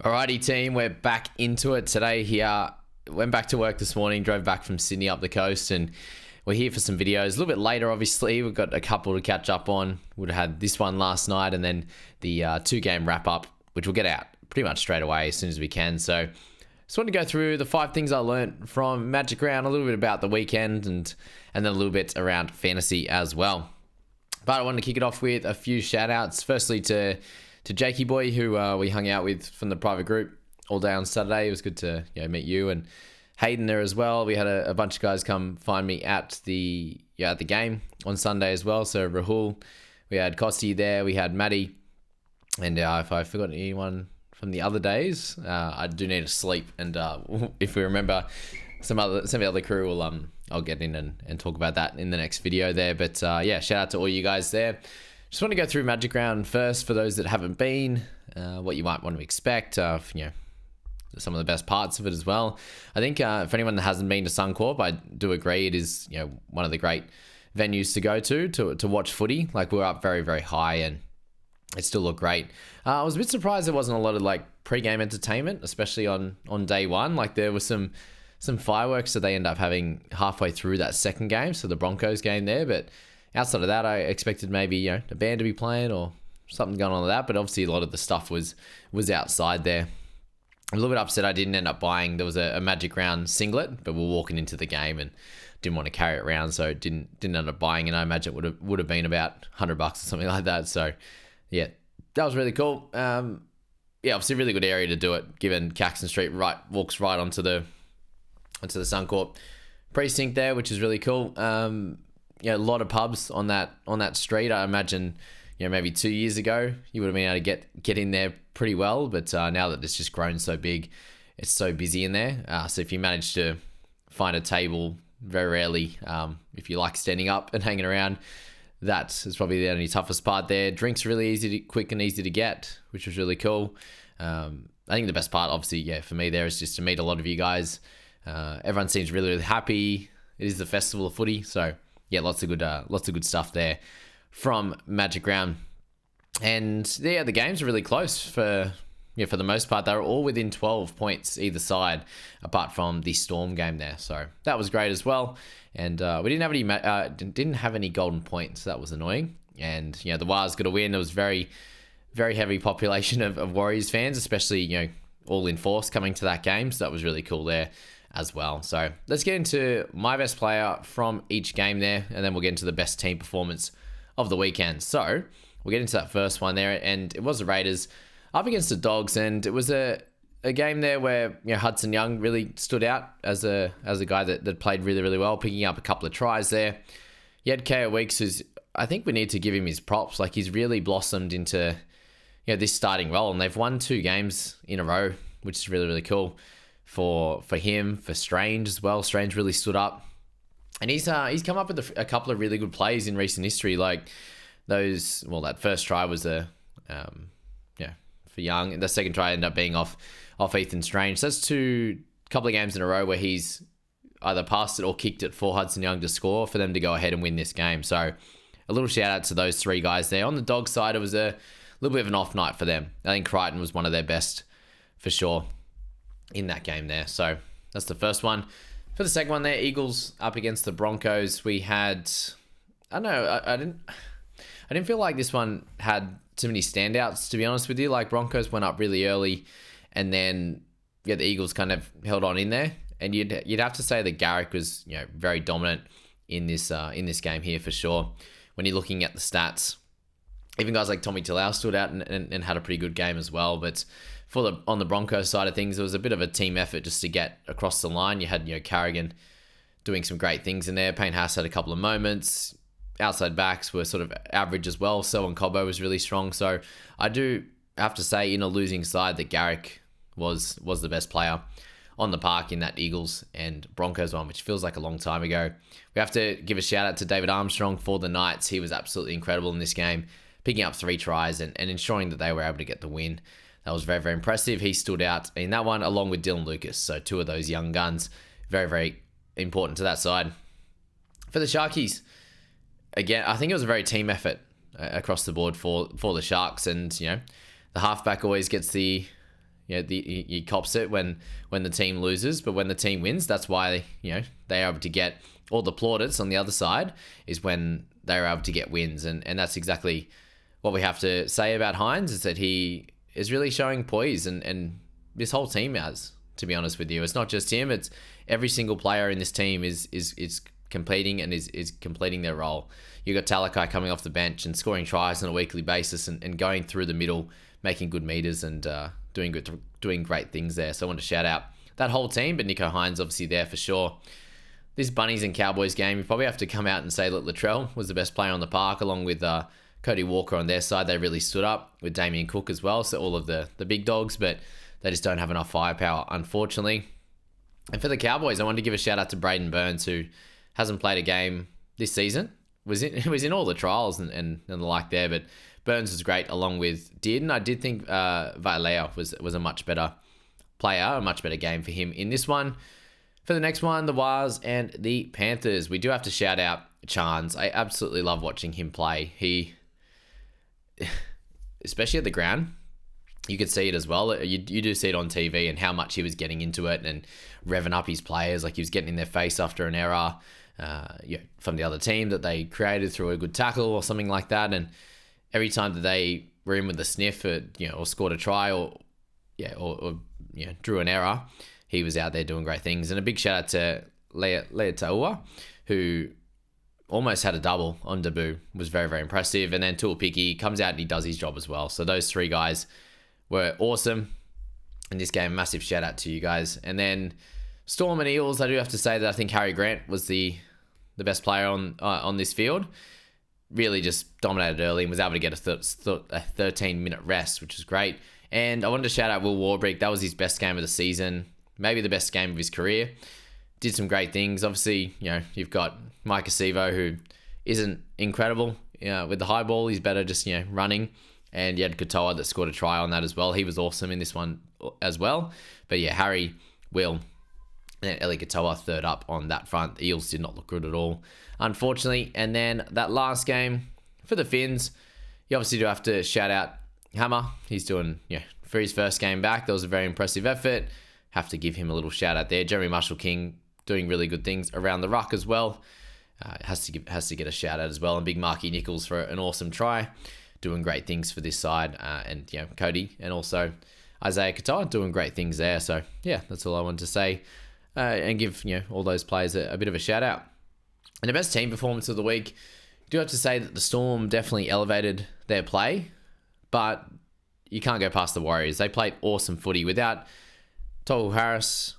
Alrighty team, we're back into it today here. Went back to work this morning, drove back from Sydney up the coast, and we're here for some videos. A little bit later, obviously. We've got a couple to catch up on. Would have had this one last night and then the 2-game wrap-up, which we'll get out pretty much straight away as soon as we can. So just wanted to go through the 5 things I learned from Magic Round, a little bit about the weekend, and then a little bit around fantasy as well. But I wanted to kick it off with a few shout-outs. Firstly to Jakey Boy, who we hung out with from the private group all day on Saturday. It was good to meet you, and Hayden there as well. We had a bunch of guys come find me at the game on Sunday as well. So Rahul, we had Kosti there, we had Maddie, and if I forgot anyone from the other days, I do need to sleep, and if we remember some of the other crew, I'll get in and talk about that in the next video there. But shout out to all you guys there. Just want to go through Magic Round first for those that haven't been, what you might want to expect, some of the best parts of it as well. I think for anyone that hasn't been to Suncorp, I do agree it is one of the great venues to go to watch footy. Like, we're up very, very high and it still looked great. I was a bit surprised there wasn't a lot of pre-game entertainment, especially on day one. Like, there was some fireworks that they end up having halfway through that second game, so the Broncos game there, but outside of that, I expected maybe a band to be playing or something going on with that, but obviously a lot of the stuff was outside there. I'm a little bit upset I didn't end up buying. There was a Magic Round singlet, but we're walking into the game and didn't want to carry it around, so didn't end up buying. And I imagine it would have been about $100 or something like that. So yeah, that was really cool. Obviously a really good area to do it, given Caxton Street walks right onto the Suncorp precinct there, which is really cool. A lot of pubs on that street. I imagine, maybe 2 years ago, you would have been able to get in there pretty well. But now that it's just grown so big, it's so busy in there. So if you manage to find a table, very rarely, if you like standing up and hanging around, that is probably the only toughest part there. Drinks are really quick and easy to get, which was really cool. I think the best part, obviously, for me there is just to meet a lot of you guys. Everyone seems really, really happy. It is the festival of footy, so yeah, lots of good stuff there from Magic Round. And the games are really close for the most part. They were all within 12 points either side, apart from the Storm game there. So that was great as well. And we didn't have any golden points. So that was annoying. And the Wars got a win. There was very, very heavy population of Warriors fans, especially all in force coming to that game. So that was really cool there as well. So let's get into my best player from each game there, and then we'll get into the best team performance of the weekend. So we'll get into that first one there, and it was the Raiders up against the Dogs, and it was a game there where Hudson Young really stood out as a guy that played really, really well, picking up a couple of tries there. You had KO Weeks, who's, I think we need to give him his props. Like, he's really blossomed into this starting role, and they've won 2 games in a row, which is really, really cool for him, for Strange as well. Strange really stood up, and he's come up with a couple of really good plays in recent history. Like that first try was for Young, and the second try ended up being off Ethan Strange. So that's couple of games in a row where he's either passed it or kicked it for Hudson Young to score for them to go ahead and win this game. So a little shout out to those 3 guys there. On the Dog side, it was a little bit of an off night for them. I think Crichton was one of their best for sure in that game there. So that's the first one. For the second one there, Eagles up against the Broncos. We had, I don't know, I didn't feel like this one had too many standouts, to be honest with you. Like, Broncos went up really early, and then the Eagles kind of held on in there. And you'd have to say that Garrick was very dominant in this game here for sure. When you're looking at the stats, even guys like Tommy Talau stood out and had a pretty good game as well. But on the Broncos side of things, it was a bit of a team effort just to get across the line. You had Carrigan doing some great things in there. Payne Haas had a couple of moments. Outside backs were sort of average as well. So and Cobbo was really strong. So I do have to say, in a losing side, that Garrick was the best player on the park in that Eagles and Broncos one, which feels like a long time ago. We have to give a shout out to David Armstrong for the Knights. He was absolutely incredible in this game, picking up 3 tries and ensuring that they were able to get the win. That was very, very impressive. He stood out in that one, along with Dylan Lucas. So 2 of those young guns, very, very important to that side. For the Sharkies, again, I think it was a very team effort across the board for the Sharks. And, the halfback always gets the he cops it when the team loses, but when the team wins, that's why they are able to get all the plaudits on the other side, is when they're able to get wins, and that's exactly what we have to say about Hines, is that he is really showing poise, and this whole team has, to be honest with you. It's not just him, it's every single player in this team is competing and is completing their role. You got Talakai coming off the bench and scoring tries on a weekly basis and going through the middle, making good meters and doing great things there. So I want to shout out that whole team, but Nicho Hines obviously there for sure. This Bunnies and Cowboys game, you probably have to come out and say that Latrell was the best player on the park, along with Cody Walker on their side. They really stood up with Damien Cook as well, so all of the big dogs, but they just don't have enough firepower, unfortunately. And for the Cowboys, I wanted to give a shout out to Braden Burns, who hasn't played a game this season. Was in all the trials and the like there, but Burns was great along with Dearden. I did think Vailea was a much better player, a much better game for him in this one. For the next one, the Wars and the Panthers, we do have to shout out Chance. I absolutely love watching him play. He, especially at the ground, you could see it as well. You do see it on TV and how much he was getting into it and revving up his players, like he was getting in their face after an error from the other team that they created through a good tackle or something like that. And every time that they were in with a sniff or scored a try or drew an error, he was out there doing great things. And a big shout out to Leataua, who almost had a double on debut, was very, very impressive. And then Tuapiki comes out and he does his job as well. So those three guys were awesome in this game. Massive shout out to you guys. And then Storm and Eels, I do have to say that I think Harry Grant was the best player on this field. Really just dominated early and was able to get a 13-minute rest, which was great. And I wanted to shout out Will Warbrick. That was his best game of the season, maybe the best game of his career. Did some great things. Obviously, you've got Mike Acevo, who isn't incredible with the high ball. He's better just running. And you had Katoa that scored a try on that as well. He was awesome in this one as well. But yeah, Harry, Will, and then Eli Katoa third up on that front. The Eels did not look good at all, unfortunately. And then that last game for the Finns, you obviously do have to shout out Hammer. He's doing, for his first game back, that was a very impressive effort. Have to give him a little shout out there. Jeremy Marshall-King doing really good things around the ruck as well. Has to get a shout out as well. And big Marky Nichols for an awesome try, doing great things for this side. And Cody and also Isaiah Katoa doing great things there. So yeah, that's all I wanted to say. And give all those players a bit of a shout out. And the best team performance of the week, I do have to say that the Storm definitely elevated their play, but you can't go past the Warriors. They played awesome footy without Tohu Harris.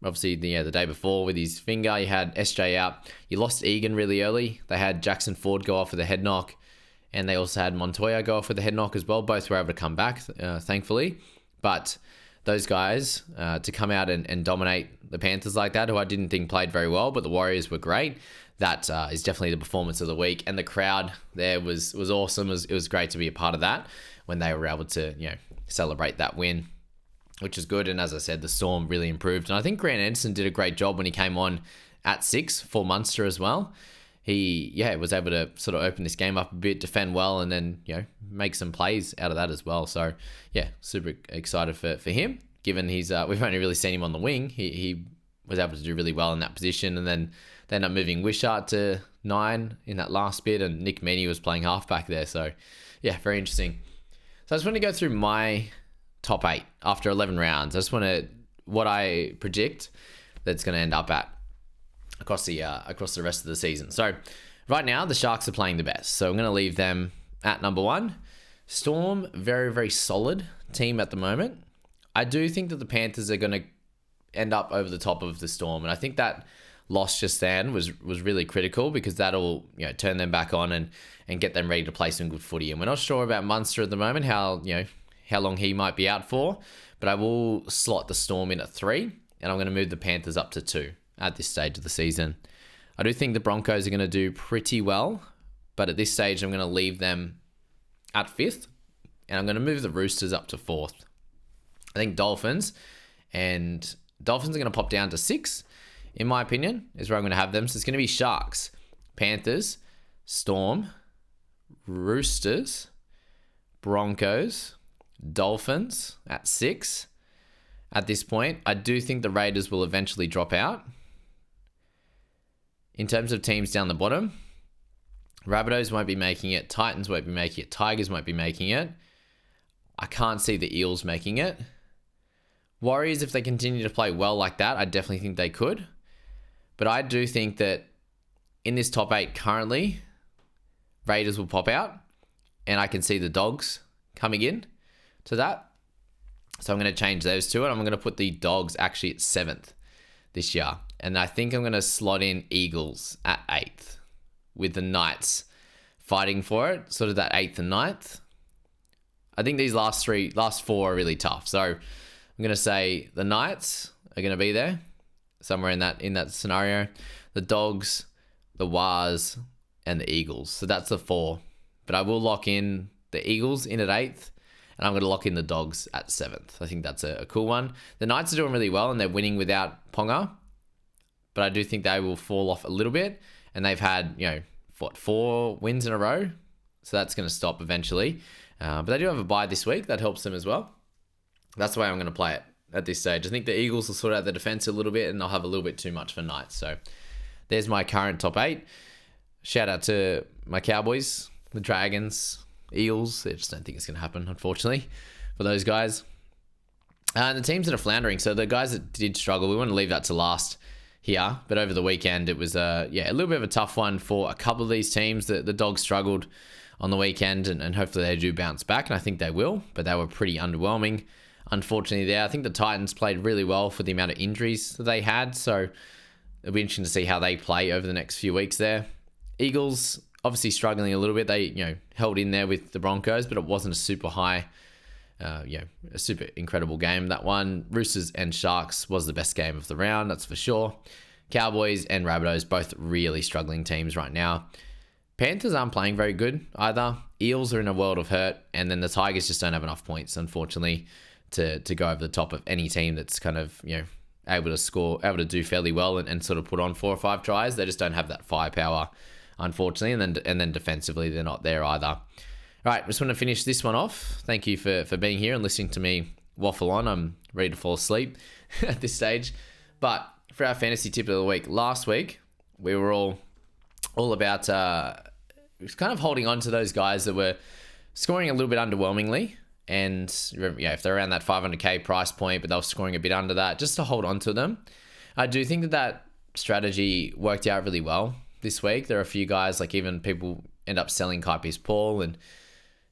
Obviously, the day before with his finger, you had SJ out. You lost Egan really early. They had Jackson Ford go off with a head knock, and they also had Montoya go off with a head knock as well. Both were able to come back, thankfully. But those guys to come out and dominate the Panthers like that, who I didn't think played very well, but the Warriors were great. That is definitely the performance of the week. And the crowd there was awesome. It was great to be a part of that when they were able to celebrate that win, which is good. And as I said, the Storm really improved. And I think Grant Anderson did a great job when he came on at 6 for Munster as well. He was able to sort of open this game up a bit, defend well, and then make some plays out of that as well. So yeah, super excited for him, given he's we've only really seen him on the wing. He was able to do really well in that position, and then they ended up moving Wishart to 9 in that last bit, and Nick Meaney was playing halfback there. So yeah, very interesting. So I just want to go through my top 8 after 11 rounds. I just want to what I predict that's going to end up at across the rest of the season. So right now the Sharks are playing the best, so I'm going to leave them at number 1. Storm, very, very solid team at the moment. I do think that the Panthers are going to end up over the top of the Storm, and I think that loss just then was really critical, because that'll turn them back on and get them ready to play some good footy. And we're not sure about Munster at the moment, how long he might be out for, but I will slot the Storm in at 3, and I'm going to move the Panthers up to 2 at this stage of the season. I do think the Broncos are going to do pretty well, but at this stage I'm going to leave them at 5th, and I'm going to move the Roosters up to 4th. I think Dolphins are going to pop down to 6, in my opinion, is where I'm going to have them. So it's going to be Sharks, Panthers, Storm, Roosters, Broncos, Dolphins at 6, at this point. I do think the Raiders will eventually drop out. In terms of teams down the bottom, Rabbitohs won't be making it. Titans won't be making it. Tigers won't be making it. I can't see the Eels making it. Warriors, if they continue to play well like that, I definitely think they could. But I do think that in this top 8 currently, Raiders will pop out. And I can see the Dogs coming in to that. So I'm going to change those to it. I'm going to put the Dogs actually at 7th this year. And I think I'm going to slot in Eagles at 8th with the Knights fighting for it, sort of that 8th and 9th. I think these last 4 are really tough. So I'm going to say the Knights are going to be there somewhere in that scenario. The Dogs, the Wars, and the Eagles. So that's the 4. But I will lock in the Eagles in at 8th. And I'm going to lock in the Dogs at 7th. I think that's a cool one. The Knights are doing really well and they're winning without Ponga. But I do think they will fall off a little bit. And they've had, 4 wins in a row. So that's going to stop eventually. But they do have a bye this week. That helps them as well. That's the way I'm going to play it at this stage. I think the Eagles will sort out the defense a little bit and they'll have a little bit too much for Knights. So there's my current top 8. Shout out to my Cowboys, the Dragons, Eels. I just don't think it's going to happen, unfortunately, for those guys. And the teams that are floundering. So the guys that did struggle, we want to leave that to last here. But over the weekend, it was a little bit of a tough one for a couple of these teams. The Dogs struggled on the weekend, and hopefully they do bounce back, and I think they will. But they were pretty underwhelming, unfortunately, there. I think the Titans played really well for the amount of injuries that they had. So it'll be interesting to see how they play over the next few weeks there. Eagles, obviously struggling a little bit. They, held in there with the Broncos, but it wasn't a super high, a super incredible game. That one, Roosters and Sharks, was the best game of the round, that's for sure. Cowboys and Rabbitohs, both really struggling teams right now. Panthers aren't playing very good either. Eels are in a world of hurt, and then the Tigers just don't have enough points, unfortunately, to go over the top of any team that's kind of, able to score, able to do fairly well and sort of put on 4 or 5 tries. They just don't have that firepower, unfortunately, and then defensively they're not there either. All right, just want to finish this one off. Thank you for being here and listening to me waffle on. I'm ready to fall asleep at this stage. But for our fantasy tip of the week, last week we were all about kind of holding on to those guys that were scoring a little bit underwhelmingly. And if they're around that 500k price point, but they were scoring a bit under that, just to hold on to them. I do think that strategy worked out really well this week. There are a few guys, like even people end up selling Kaipi's Paul, and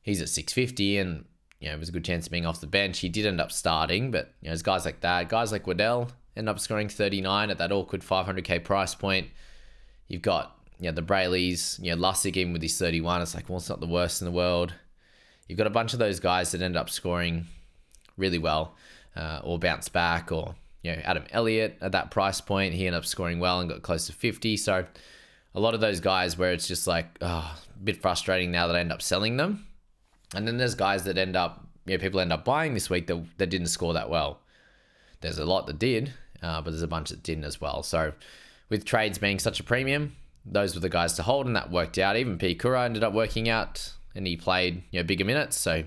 he's at 650, and it was a good chance of being off the bench. He did end up starting, but there's guys like that. Guys like Waddell end up scoring 39 at that awkward 500k price point. You've got the Brayleys, Lussick even with his 31. It's like, well, it's not the worst in the world. You've got a bunch of those guys that end up scoring really well, or bounce back, or Adam Elliott at that price point, he ended up scoring well and got close to 50. So a lot of those guys where it's just like, a bit frustrating now that I end up selling them. And then there's guys that end up, people end up buying this week that didn't score that well. There's a lot that did, but there's a bunch that didn't as well. So with trades being such a premium, those were the guys to hold, and that worked out. Even P. Kura ended up working out, and he played bigger minutes. So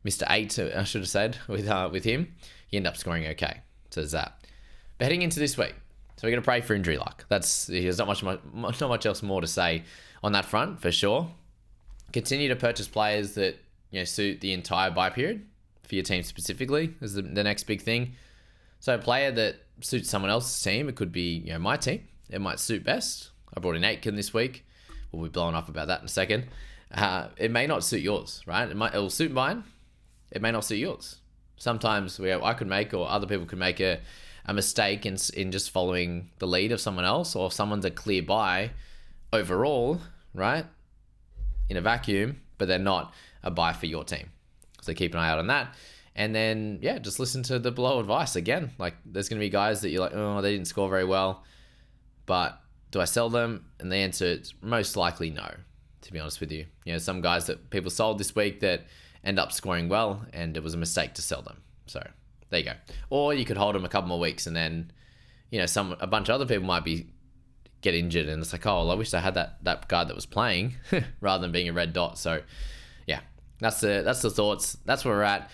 Mr. 8, I should have said, with him, he ended up scoring okay. So there's that. But heading into this week, so we're going to pray for injury luck. There's not much else more to say on that front, for sure. Continue to purchase players that suit the entire bye period for your team specifically is the next big thing. So a player that suits someone else's team, it could be my team. It might suit best. I brought in Aitken this week. We'll be blowing up about that in a second. It may not suit yours, right? It'll suit mine. It may not suit yours. Sometimes I could make, or other people could make a mistake in just following the lead of someone else, or if someone's a clear buy overall, right? In a vacuum, but they're not a buy for your team. So keep an eye out on that. And then, just listen to the below advice. Again, like there's going to be guys that you're like, oh, they didn't score very well, but do I sell them? And the answer is most likely no, to be honest with you. Some guys that people sold this week that end up scoring well, and it was a mistake to sell them. So there you go. Or you could hold them a couple more weeks, and then, a bunch of other people might get injured, and it's like, oh, well, I wish I had that guy that was playing rather than being a red dot. So yeah, that's the thoughts. That's where we're at.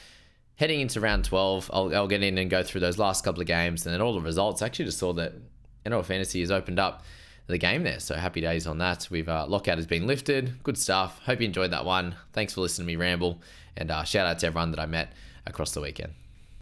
heading into round 12, I'll get in and go through those last couple of games and then all the results. I actually just saw that NFL Fantasy has opened up the game there, so happy days on that. Lockout has been lifted. Good stuff. Hope you enjoyed that one. Thanks for listening to me ramble, and shout out to everyone that I met across the weekend.